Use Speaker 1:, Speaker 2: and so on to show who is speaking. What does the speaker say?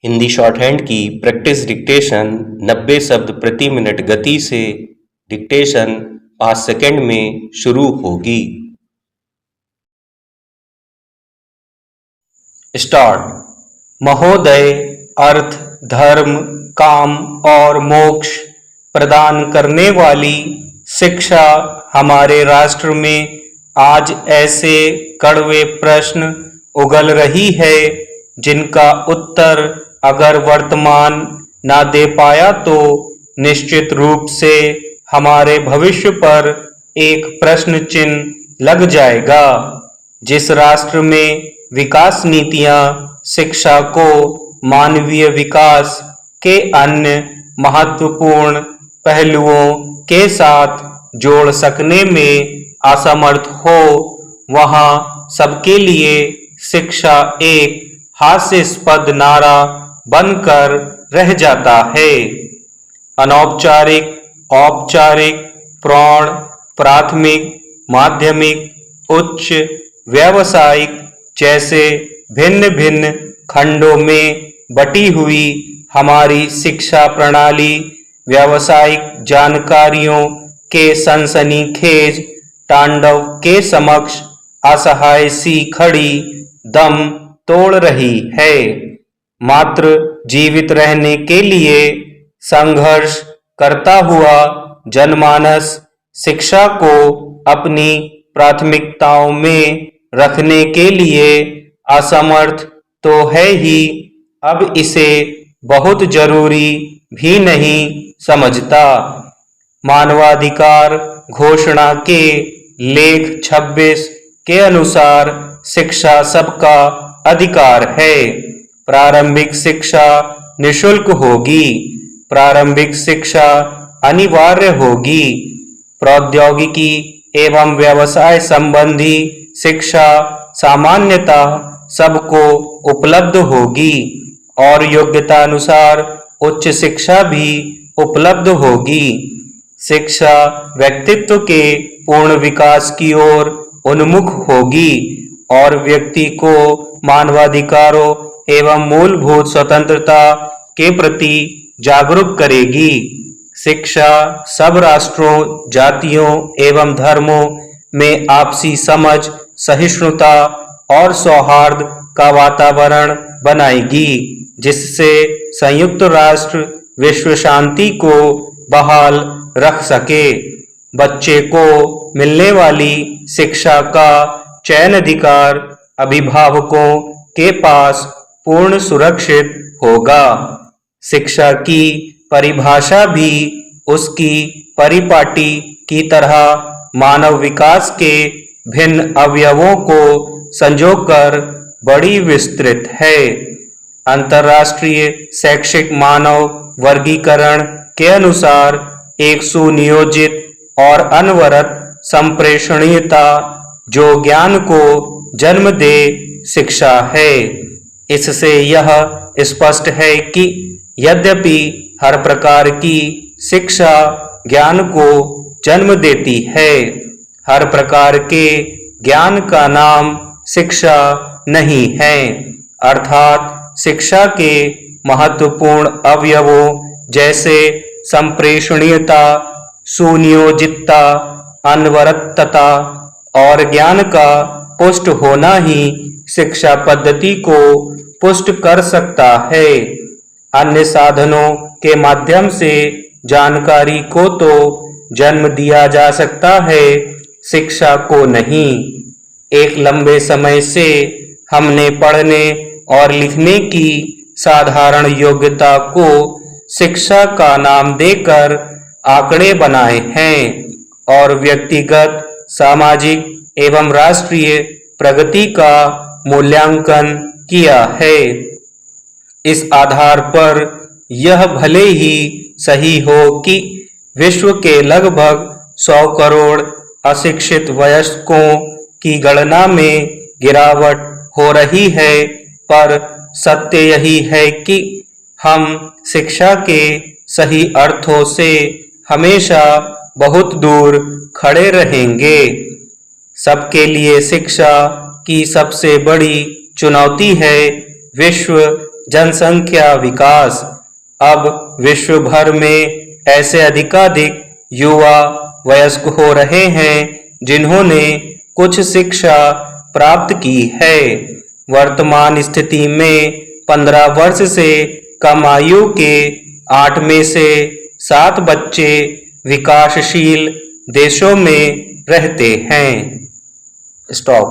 Speaker 1: Hindi short hand की practice dictation 90 शब्द प्रति मिनट गति से डिक्टेशन 5 सेकंड में शुरू होगी। स्टार्ट। महोदय, अर्थ, धर्म, काम और मोक्ष प्रदान करने वाली शिक्षा हमारे राष्ट्र में आज ऐसे कड़वे प्रश्न उगल रही है जिनका उत्तर अगर वर्तमान ना दे पाया तो निश्चित रूप से हमारे भविष्य पर एक प्रश्न चिन्ह लग जाएगा। जिस राष्ट्र में विकास नीतियां शिक्षा को मानवीय विकास के अन्य महत्वपूर्ण पहलुओं के साथ जोड़ सकने में असमर्थ हो, वहां सबके लिए शिक्षा एक हास्यास्पद नारा बनकर रह जाता है। अनौपचारिक, औपचारिक, प्रौढ़, प्राथमिक, माध्यमिक, उच्च, व्यावसायिक जैसे भिन्न भिन्न खंडों में बटी हुई हमारी शिक्षा प्रणाली व्यावसायिक जानकारियों के सनसनीखेज तांडव के समक्ष असहाय सी खड़ी दम तोड़ रही है। मात्र जीवित रहने के लिए संघर्ष करता हुआ जनमानस शिक्षा को अपनी प्राथमिकताओं में रखने के लिए असमर्थ तो है ही, अब इसे बहुत जरूरी भी नहीं समझता। मानवाधिकार घोषणा के लेख 26 के अनुसार शिक्षा सबका अधिकार है। प्रारंभिक शिक्षा निशुल्क होगी। प्रारंभिक शिक्षा अनिवार्य होगी। प्रौद्योगिकी एवं व्यवसाय संबंधी शिक्षा सामान्यतः सबको उपलब्ध होगी और योग्यता अनुसार उच्च शिक्षा भी उपलब्ध होगी। शिक्षा व्यक्तित्व के पूर्ण विकास की ओर उन्मुख होगी और व्यक्ति को मानवाधिकारों एवं मूलभूत स्वतंत्रता के प्रति जागरूक करेगी। शिक्षा सब राष्ट्रों, जातियों एवं धर्मों में आपसी समझ, सहिष्णुता और सौहार्द का वातावरण बनाएगी, जिससे संयुक्त राष्ट्र विश्व शांति को बहाल रख सके। बच्चे को मिलने वाली शिक्षा का चयन अधिकार अभिभावकों के पास पूर्ण सुरक्षित होगा। शिक्षा की परिभाषा भी उसकी परिपाटी की तरह मानव विकास के भिन्न अवयवों को संजोकर बड़ी विस्तृत है। अंतर्राष्ट्रीय शैक्षिक मानव वर्गीकरण के अनुसार एक सुनियोजित और अनवरत संप्रेषणीयता जो ज्ञान को जन्म दे शिक्षा है। इससे यह स्पष्ट है कि यद्यपि हर प्रकार की शिक्षा ज्ञान को जन्म देती है, हर प्रकार के ज्ञान का नाम शिक्षा नहीं है। अर्थात शिक्षा के महत्वपूर्ण अवयवों जैसे संप्रेषणीयता, सुनियोजितता, अनवरतता और ज्ञान का पुष्ट होना ही शिक्षा पद्धति को पुष्ट कर सकता है। अन्य साधनों के माध्यम से जानकारी को तो जन्म दिया जा सकता है, शिक्षा को नहीं। एक लंबे समय से हमने पढ़ने और लिखने की साधारण योग्यता को शिक्षा का नाम देकर आंकड़े बनाए हैं और व्यक्तिगत, सामाजिक एवं राष्ट्रीय प्रगति का मूल्यांकन किया है। इस आधार पर यह भले ही सही हो कि विश्व के लगभग 100 करोड़ अशिक्षित वयस्कों की गणना में गिरावट हो रही है, पर सत्य यही है कि हम शिक्षा के सही अर्थों से हमेशा बहुत दूर खड़े रहेंगे। सबके लिए शिक्षा की सबसे बड़ी चुनौती है विश्व जनसंख्या विकास। अब विश्व भर में ऐसे अधिकाधिक युवा वयस्क हो रहे हैं जिन्होंने कुछ शिक्षा प्राप्त की है। वर्तमान स्थिति में 15 वर्ष से कम आयु के 8 में से 7 बच्चे विकासशील देशों में रहते हैं। स्टॉप।